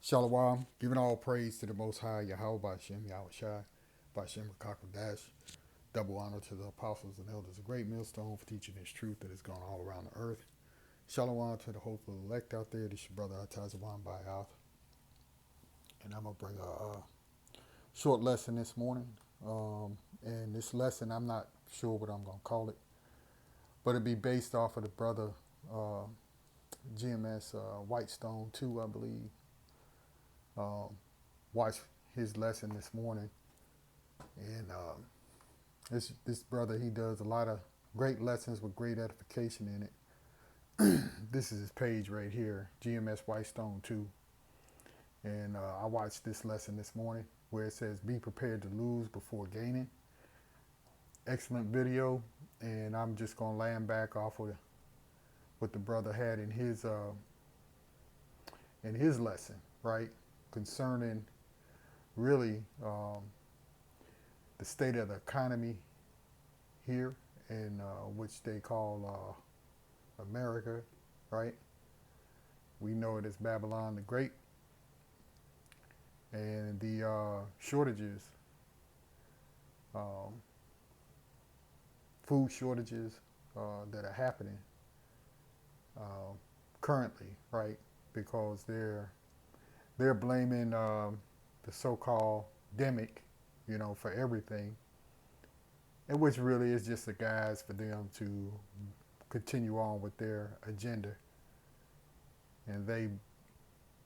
Shalom, giving all praise to the Most High, Yahweh Bashem, Yahweh Shai, Bashem Dash. Double honor to the apostles and elders, a great millstone for teaching His truth that has gone all around the earth. Shalom to the hopeful elect out there. This is your brother Atazawan Bayath. And I'm going to bring a short lesson this morning. And this lesson, I'm not sure what I'm going to call it, but it'll be based off of the brother GMS Whitestone 2, I believe. Watched his lesson this morning. And this brother, he does a lot of great lessons with great edification in it. This is his page right here, GMS Whitestone 2. And I watched this lesson this morning where it says, be prepared to lose before gaining. Excellent video. And I'm just going to land back off of what the brother had in his lesson, right? Concerning really the state of the economy here in which they call America, right? We know it as Babylon the Great. And the shortages, food shortages that are happening currently, right? Because they're blaming the so-called demic, for everything, and which really is just a guise for them to continue on with their agenda, and they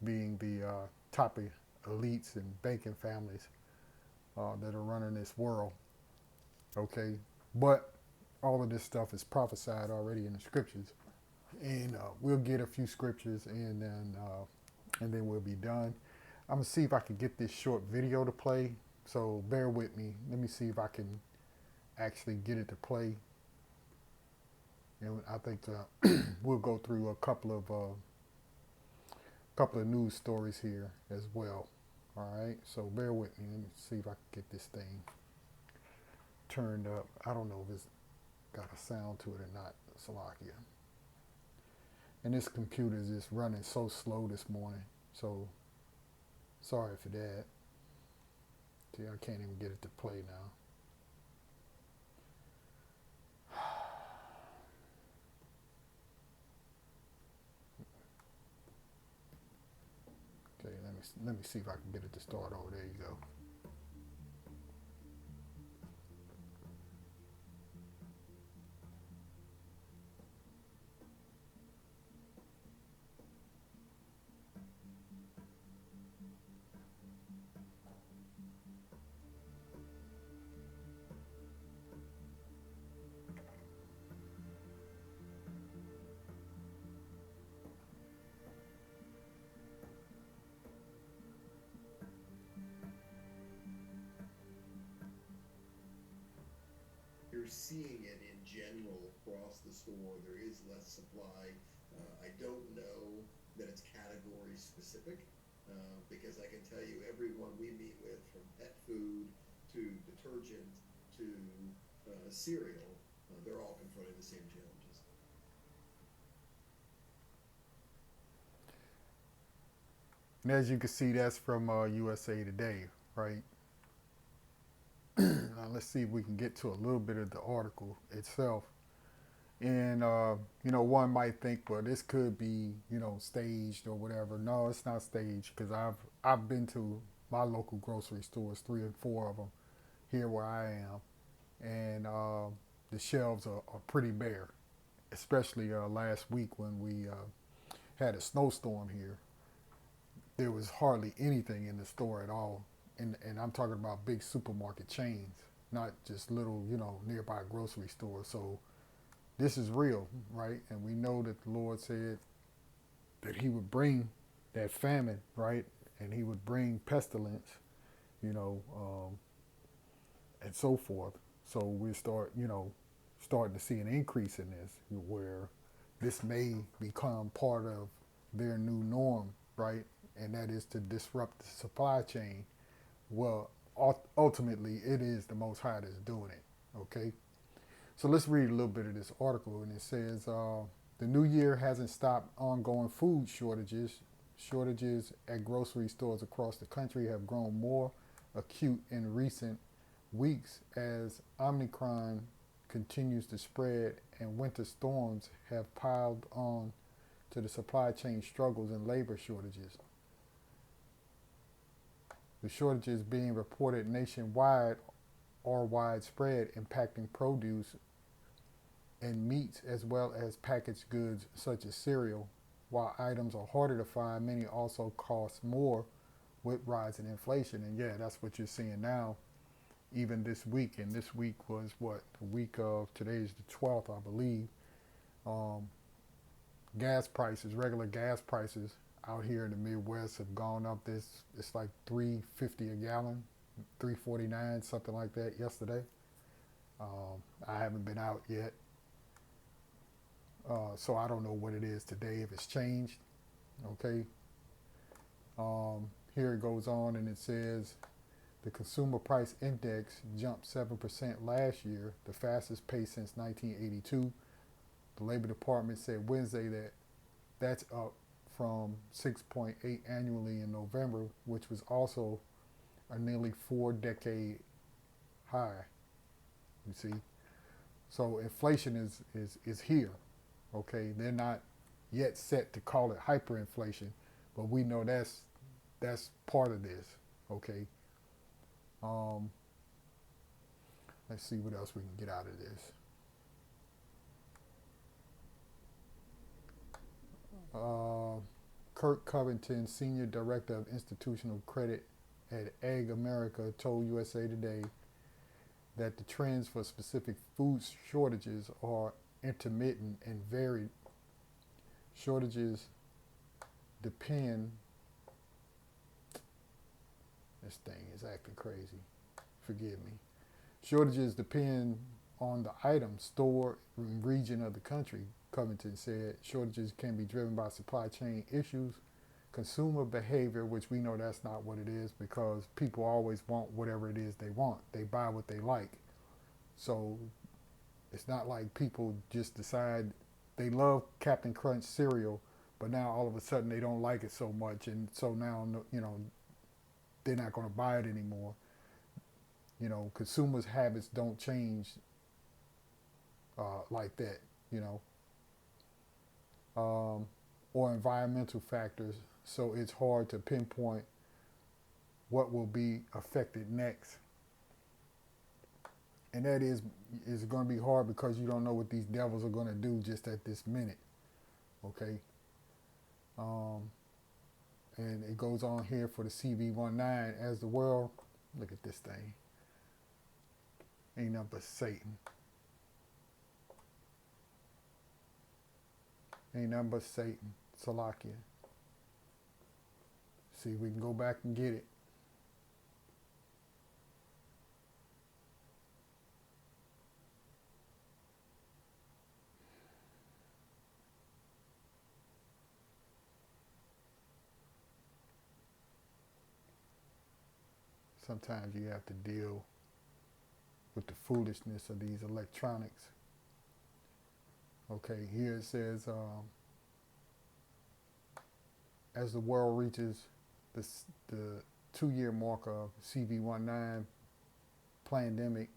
being the top elites and banking families that are running this world. Okay, but all of this stuff is prophesied already in the scriptures, and we'll get a few scriptures and then we'll be done. I'm gonna see if I can get this short video to play, so bear with me. Let me see if I can actually get it to play, and I think we'll go through a couple of news stories here as well. All right, so bear with me. Let me see if I can get this thing turned up. I don't know if it's got a sound to it or not, Salakia. And this computer is just running so slow this morning, so sorry for that. See, I can't even get it to play now. Okay, let me see if I can get it to start over. There you go. You're seeing it in general across the store. There is less supply. I don't know that it's category specific because I can tell you everyone we meet with, from pet food to detergent to cereal, they're all confronting the same challenges. And as you can see, that's from USA Today, right? Now let's see if we can get to a little bit of the article itself. And one might think, well, this could be, staged or whatever. No, it's not staged, because I've been to my local grocery stores, 3 and 4 of them, here where I am, and the shelves are pretty bare. Especially last week when we had a snowstorm here, there was hardly anything in the store at all. And I'm talking about big supermarket chains, not just little, nearby grocery stores. So this is real, right? And we know that the Lord said that He would bring that famine, right? And He would bring pestilence, and so forth. So we starting to see an increase in this, where this may become part of their new norm, right? And that is to disrupt the supply chain. Well, ultimately, it is the Most High that's doing it, okay? So let's read a little bit of this article, and it says, the new year hasn't stopped ongoing food shortages, shortages at grocery stores across the country have grown more acute in recent weeks as Omicron continues to spread and winter storms have piled on to the supply chain struggles and labor shortages. The shortages being reported nationwide are widespread, impacting produce and meats as well as packaged goods such as cereal. While items are harder to find, many also cost more with rising inflation. And yeah, that's what you're seeing now, even this week. And this week was what? The week of, today's the 12th, I believe. Um, Gas prices, regular gas prices out here in the Midwest have gone up. It's like $3.50 a gallon, $3.49, something like that yesterday. I haven't been out yet. So I don't know what it is today, if it's changed. Okay. Here it goes on and it says the consumer price index jumped 7% last year, the fastest pace since 1982. The Labor Department said Wednesday that that's up from 6.8 annually in November, which was also a nearly 4-decade high. You see, so inflation is here. Okay, they're not yet set to call it hyperinflation, but we know that's part of this. Okay, um, let's see what else we can get out of this. Kirk Covington, Senior Director of Institutional Credit at Ag America, told USA Today that the trends for specific food shortages are intermittent and varied. Shortages depend. This thing is acting crazy. Forgive me. Shortages depend on the item, store, and region of the country, Covington said. Shortages can be driven by supply chain issues, consumer behavior, which we know that's not what it is because people always want whatever it is they want. They buy what they like. So it's not like people just decide they love Captain Crunch cereal, but now all of a sudden they don't like it so much, and so now they're not going to buy it anymore. Consumers' habits don't change like that. You know, or environmental factors. So it's hard to pinpoint what will be affected next. And that is going to be hard because you don't know what these devils are going to do just at this minute. Okay. And it goes on here for the CV19 as the world. Look at this thing. Ain't nothing but Satan. Ain't nothing but Satan. Salakia. See, we can go back and get it. Sometimes you have to deal with the foolishness of these electronics. Okay, here it says, as the world reaches the 2-year mark of CV19 pandemic,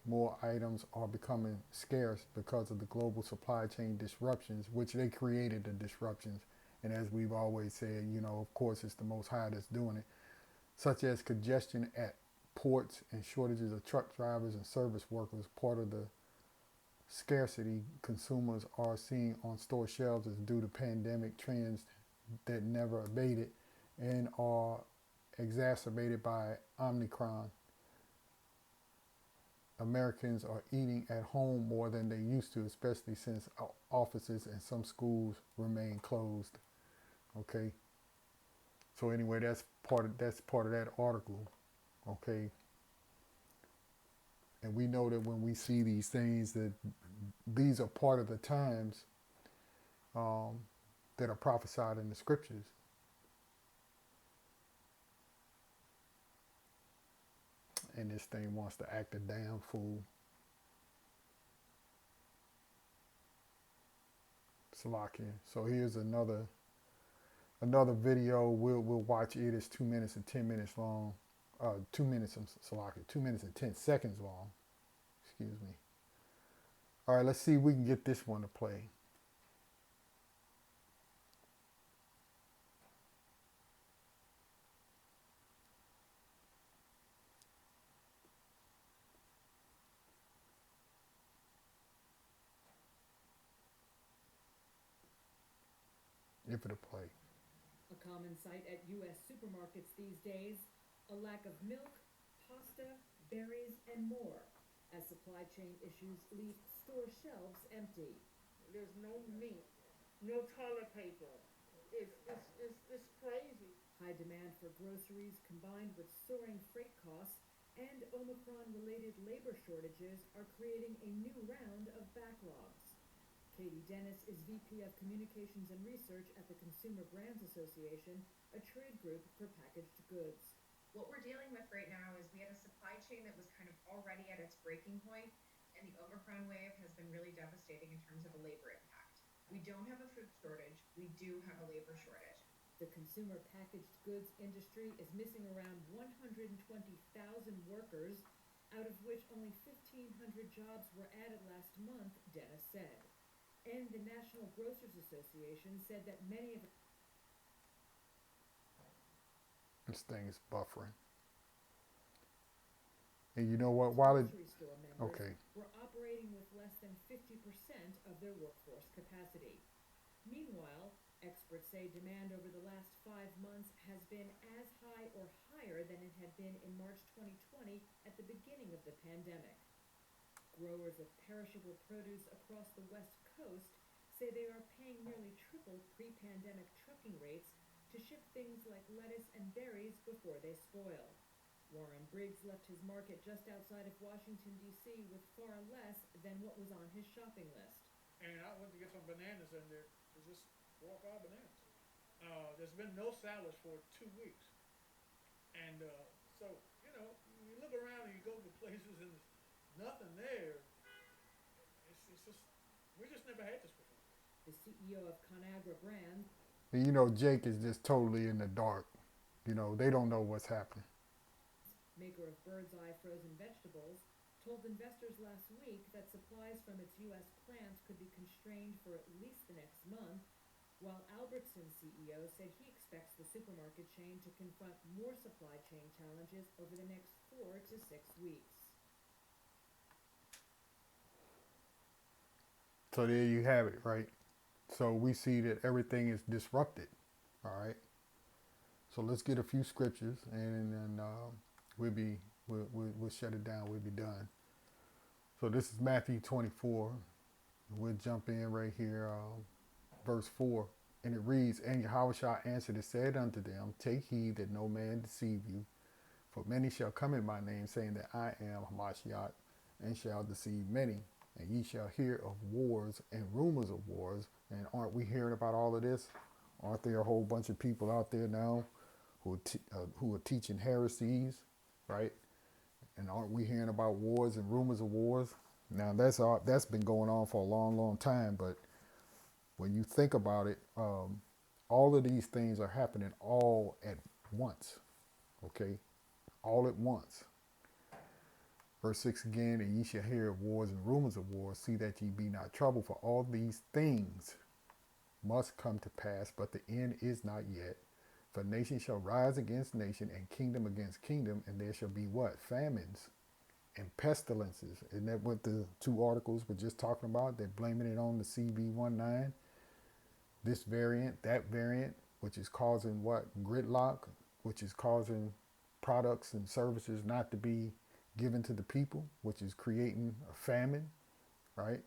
more items are becoming scarce because of the global supply chain disruptions, which they created the disruptions. And as we've always said, of course, it's the Most High that's doing it, such as congestion at ports and shortages of truck drivers and service workers. Part of the scarcity consumers are seeing on store shelves is due to pandemic trends that never abated and are exacerbated by Omicron. Americans are eating at home more than they used to, especially since offices and some schools remain closed. Okay. So anyway, that's part of that article. Okay. And we know that when we see these things, that these are part of the times that are prophesied in the scriptures. And this thing wants to act a damn fool. Salakia. So here's another another video. We'll watch it. It's 2 minutes and 10 minutes long. 2 minutes. I'm Salaki. 2 minutes and 10 seconds long. Excuse me. All right, let's see if we can get this one to play. If it'll play. A common sight at U.S. supermarkets these days, a lack of milk, pasta, berries, and more, as supply chain issues leave store shelves empty. There's no meat, no toilet paper. It's crazy. High demand for groceries combined with soaring freight costs and Omicron-related labor shortages are creating a new round of backlogs. Katie Dennis is VP of Communications and Research at the Consumer Brands Association, a trade group for packaged goods. What we're dealing with right now is we had a supply chain that was kind of already at its breaking point, and the Omicron wave has been really devastating in terms of a labor impact. We don't have a food shortage, we do have a labor shortage. The consumer packaged goods industry is missing around 120,000 workers, out of which only 1,500 jobs were added last month, Dennis said. And the National Grocers Association said that many of This thing is buffering. And you know what? While it, grocery store members okay, were operating with less than 50% of their workforce capacity. Meanwhile, experts say demand over the last 5 months has been as high or higher than it had been in March 2020 at the beginning of the pandemic. Growers of perishable produce across the West Coast say they are paying nearly triple pre-pandemic trucking rates to ship things like lettuce and berries before they spoil. Warren Briggs left his market just outside of Washington, D.C. with far less than what was on his shopping list. And I went to get some bananas in there. It's just 4 or 5 bananas. There's been no salads for 2 weeks. And so, you look around and you go to places and there's nothing there. It's just, we just never had this before. The CEO of Conagra Brands, and Jake is just totally in the dark. They don't know what's happening. maker of Bird's Eye frozen vegetables, told investors last week that supplies from its U.S. plants could be constrained for at least the next month, while Albertsons CEO said he expects the supermarket chain to confront more supply chain challenges over the next 4 to 6 weeks. So there you have it, right? So we see that everything is disrupted, all right? So let's get a few scriptures, and then we'll shut it down. We'll be done. So this is Matthew 24. We'll jump in right here, verse 4. And it reads, And Yahushua answered and said unto them, Take heed that no man deceive you, for many shall come in my name, saying that I am Hamashiach, and shall deceive many. And ye shall hear of wars and rumors of wars. And aren't we hearing about all of this? Aren't there a whole bunch of people out there now who are teaching heresies, right? And aren't we hearing about wars and rumors of wars? Now that's been going on for a long, long time. But when you think about it, all of these things are happening all at once, okay? All at once. Verse 6 again, and ye shall hear of wars and rumors of wars. See that ye be not troubled, for all these things must come to pass, but the end is not yet. For nation shall rise against nation, and kingdom against kingdom, and there shall be what? Famines and pestilences. Isn't that what the 2 articles were just talking about? They're blaming it on the CB19, this variant, that variant, which is causing what? Gridlock, which is causing products and services not to be given to the people, which is creating a famine, right?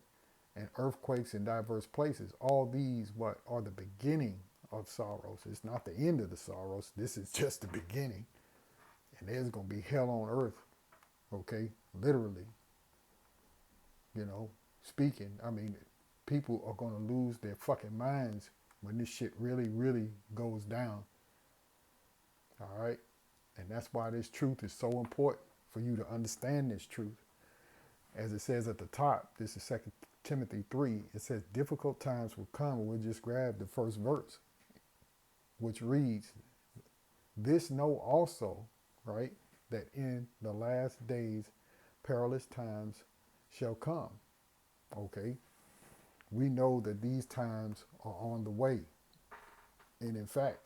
And earthquakes in diverse places. All these what are the beginning of sorrows. It's not the end of the sorrows. This is just the beginning. And there's going to be hell on earth, okay? Literally, speaking. I mean, people are going to lose their fucking minds when this shit really, really goes down. All right? And that's why this truth is so important, for you to understand this truth. As it says at the top, this is 2 Timothy 3, it says difficult times will come, and we'll just grab the first verse. which reads, "This know also," right, "that in the last days perilous times shall come." Okay, we know that these times are on the way. And in fact,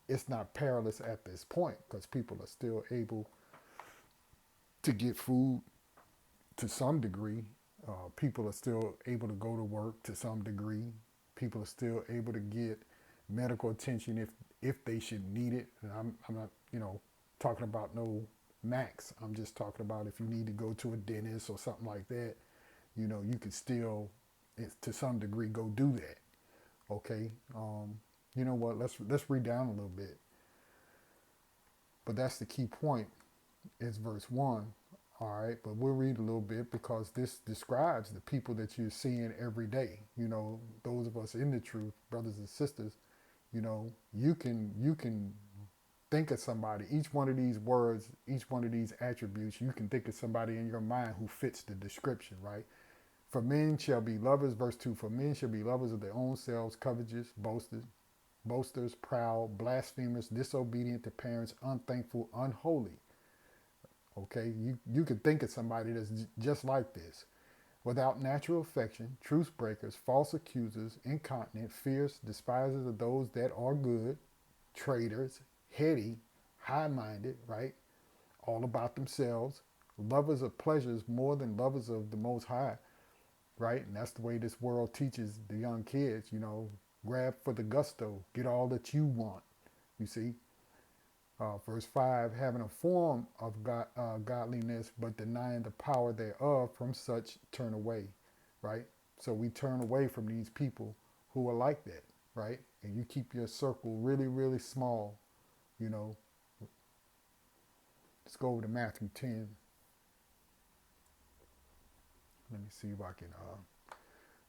it's not perilous at this point because people are still able to get food to some degree. People are still able to go to work to some degree. People are still able to get medical attention if they should need it. And I'm not, talking about no max. I'm just talking about if you need to go to a dentist or something like that, you could still, to some degree, go do that. Okay. You know what? Let's read down a little bit. But that's the key point. Is verse 1. All right, but we'll read a little bit because this describes the people that you're seeing every day. Those of us in the truth, brothers and sisters, you can think of somebody. Each one of these words, each one of these attributes, you can think of somebody in your mind who fits the description, right? For men shall be lovers, verse 2, for men shall be lovers of their own selves, covetous, boasters, proud, blasphemers, disobedient to parents, unthankful, unholy. Okay, you could think of somebody that's just like this. Without natural affection, truce breakers, false accusers, incontinent, fierce, despisers of those that are good, traitors, heady, high-minded, right? All about themselves, lovers of pleasures more than lovers of the Most High, right? And that's the way this world teaches the young kids, grab for the gusto, get all that you want, you see? Verse 5, having a form of godliness, but denying the power thereof, from such turn away, right? So we turn away from these people who are like that, right? And you keep your circle really, really small, Let's go over to Matthew 10. Let me see if I can, I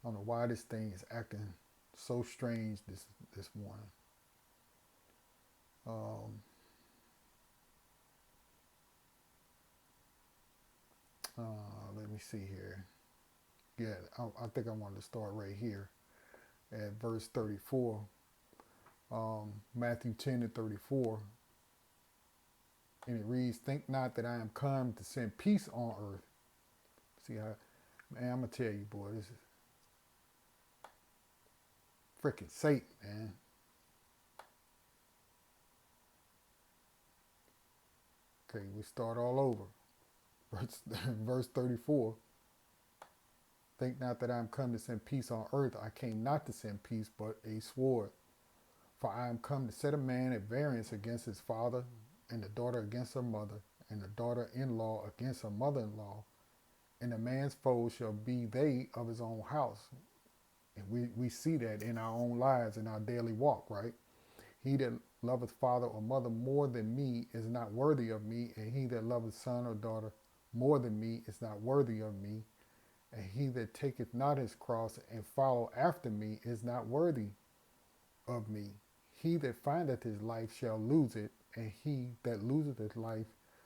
don't know why this thing is acting so strange this morning. Let me see here. Yeah, I think I wanted to start right here at verse 34. Matthew 10 to 34. And it reads, think not that I am come to send peace on earth. See how, man, I'm going to tell you, boy, this is freaking Satan, man. Okay, we start all over. Verse 34. Think not that I am come to send peace on earth. I came not to send peace, but a sword. For I am come to set a man at variance against his father, and the daughter against her mother, and the daughter-in-law against her mother-in-law. And a man's foes shall be they of his own house. And we see that in our own lives, in our daily walk, right? He that loveth father or mother more than me is not worthy of me, and he that loveth son or daughter more than me is not worthy of me. And he that taketh not his cross and follow after me is not worthy of me. He that findeth his life shall lose it, and he that loseth his life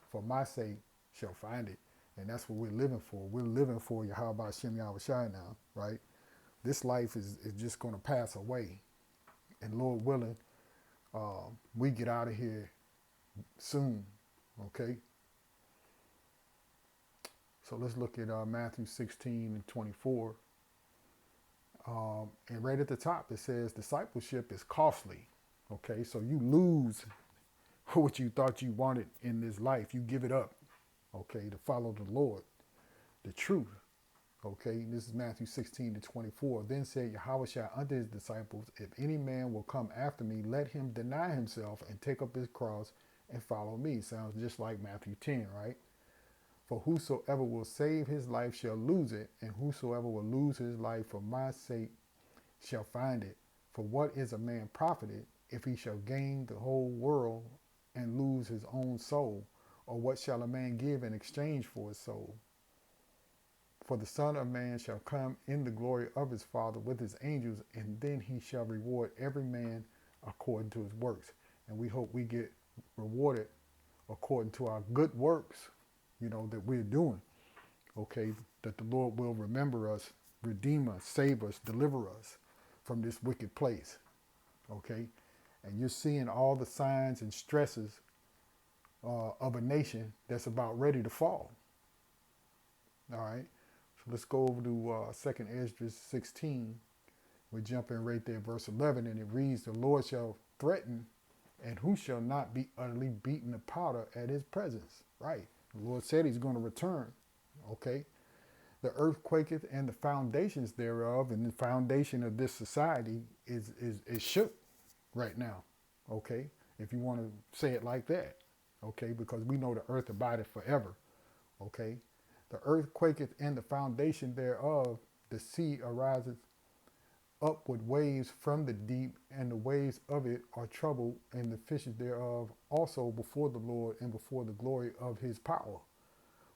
for my sake shall find it. And that's what we're living for. We're living for Yahweh Hashem Yahushai now, right? This life is just going to pass away. And Lord willing, we get out of here soon, okay? So let's look at Matthew 16 and 24. And right at the top, it says discipleship is costly. Okay, so you lose what you thought you wanted in this life. You give it up, okay, to follow the Lord, the truth. Okay, this is Matthew 16 to 24. Then said Yahushua unto his disciples, if any man will come after me, let him deny himself and take up his cross and follow me. Sounds just like Matthew 10, right? For whosoever will save his life shall lose it, and whosoever will lose his life for my sake shall find it. For what is a man profited if he shall gain the whole world and lose his own soul? Or what shall a man give in exchange for his soul? For the Son of Man shall come in the glory of his Father with his angels, and then he shall reward every man according to his works. And we hope we get rewarded according to our good works, that we're doing. Okay, that the Lord will remember us, redeem us, save us, deliver us from this wicked place. Okay, And you're seeing all the signs and stresses of a nation that's about ready to fall. All right. So let's go over to 2nd Esdras 16. We're jumping right there, verse 11, and it reads, "The Lord shall threaten, and who shall not be utterly beaten to powder at his presence?" Right. The Lord said he's going to return. Okay. "The earth quaketh, and the foundations thereof," and the foundation of this society is shook right now. Okay. If you want to say it like that. Okay. Because we know the earth abideth forever. Okay. "The earth quaketh, and the foundation thereof, the sea ariseth up with waves from the deep, and the waves of it are troubled, and the fishes thereof also before the Lord, and before the glory of his power.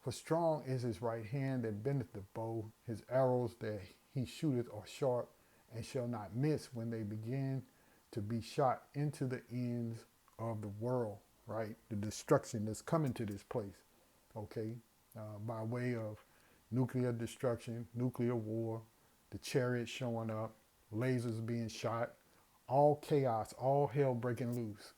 For strong is his right hand that bendeth the bow, his arrows that he shooteth are sharp, and shall not miss when they begin to be shot into the ends of the world." Right? The destruction that's coming to this place. Okay? By way of nuclear destruction, nuclear war, the chariots showing up, lasers being shot, all chaos, all hell breaking loose.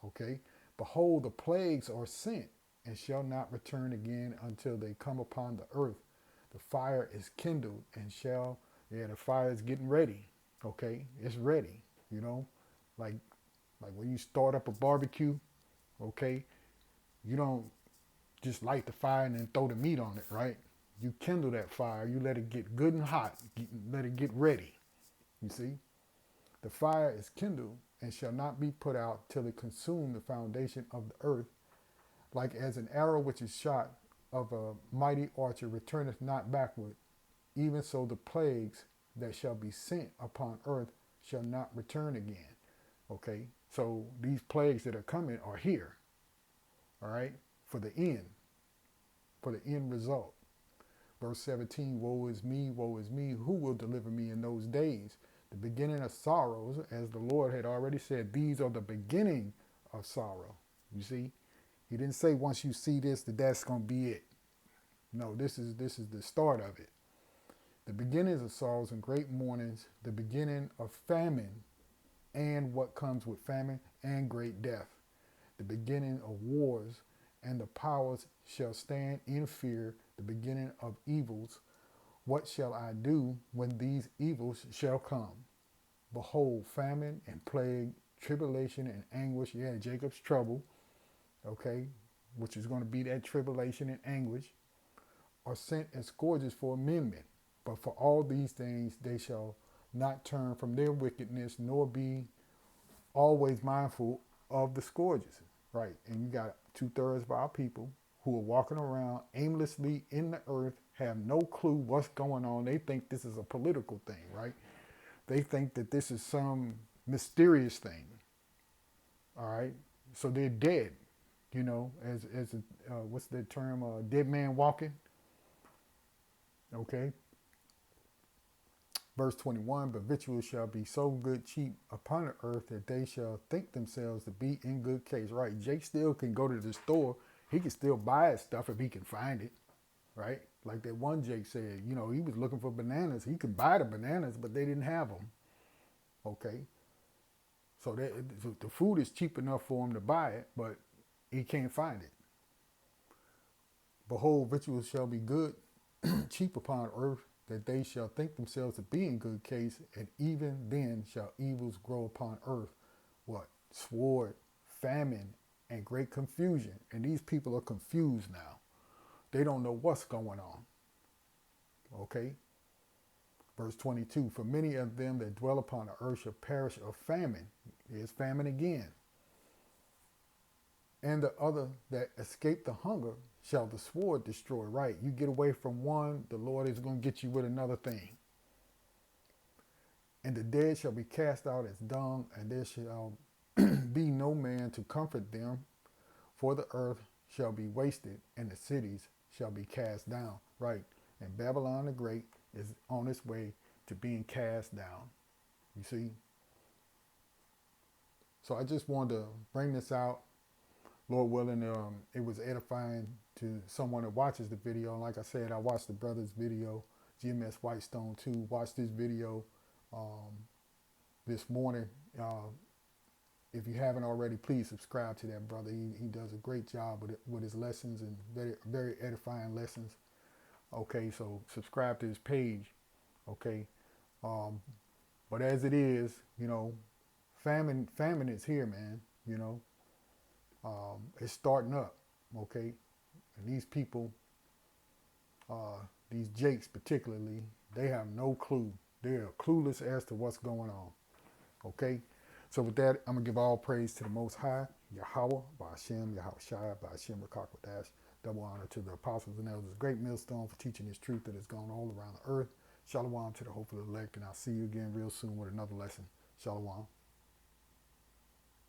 Okay? "Behold, the plagues are sent, and shall not return again until they come upon the earth. The fire is kindled, and the fire is getting ready. Okay? It's ready, like when you start up a barbecue, okay? You don't just light the fire and then throw the meat on it, right? You kindle that fire, you let it get good and hot, let it get ready. You see? "The fire is kindled, and shall not be put out till it consume the foundation of the earth. Like as an arrow which is shot of a mighty archer returneth not backward, even so the plagues that shall be sent upon earth shall not return again." Okay? So these plagues that are coming are here. All right? For the end result. Verse 17, woe is me, who will deliver me in those days? The beginning of sorrows, as the Lord had already said, these are the beginning of sorrow. You see? He didn't say once you see this, that's going to be it. No, this is the start of it. "The beginnings of sorrows and great mournings, the beginning of famine, and what comes with famine, and great death. The beginning of wars, and the powers shall stand in fear, the beginning of evils. What shall I do when these evils shall come? Behold, famine and plague, tribulation and anguish." Yeah, Jacob's trouble, okay, which is going to be that tribulation and anguish, "are sent as scourges for amendment. But for all these things they shall not turn from their wickedness, nor be always mindful of the scourges." Right? And you got 2/3 of our people who are walking around aimlessly in the earth, have no clue what's going on. They think this is a political thing, right? They think that this is some mysterious thing. All right? So they're dead, as what's the term, dead man walking. Okay? Verse 21, "But victuals shall be so good cheap upon the earth that they shall think themselves to be in good case." Right? Jake still can go to the store. He can still buy his stuff if he can find it. Right? Like that one Jake said, he was looking for bananas. He could buy the bananas, but they didn't have them. Okay? So the food is cheap enough for him to buy it, but he can't find it. "Behold, victuals shall be good cheap upon earth, that they shall think themselves to be in good case, and even then shall evils grow upon earth." What? Sword, famine, and great confusion. And these people are confused now. They don't know what's going on. Okay? Verse 22, "For many of them that dwell upon the earth shall perish of famine." There's famine again. "And the other that escape the hunger shall the sword destroy." Right? You get away from one, the Lord is going to get you with another thing. "And the dead shall be cast out as dung, and there shall be no man to comfort them, for the earth shall be wasted, and the cities shall be cast down." Right? And Babylon the Great is on its way to being cast down. You see? So I just wanted to bring this out. Lord willing, it was edifying to someone that watches the video. And like I said, I watched the brother's video, GMS Whitestone too. Watched this video this morning. if you haven't already, please subscribe to that brother. He does a great job with his lessons, and very, very edifying lessons. Okay, so subscribe to his page. Okay, um, but as it is, famine is here, man. It's starting up. Okay, and these people, these Jakes particularly, they have no clue. They are clueless as to what's going on. Okay, so with that, I'm gonna give all praise to the Most High, Yahweh, Ba'ashem, Yahweh Shai, Ba'ashem, Rakakwadash. Double honor to the apostles and elders, great millstone for teaching this truth that has gone all around the earth. Shalom to the hopeful elect, and I'll see you again real soon with another lesson. Shalom.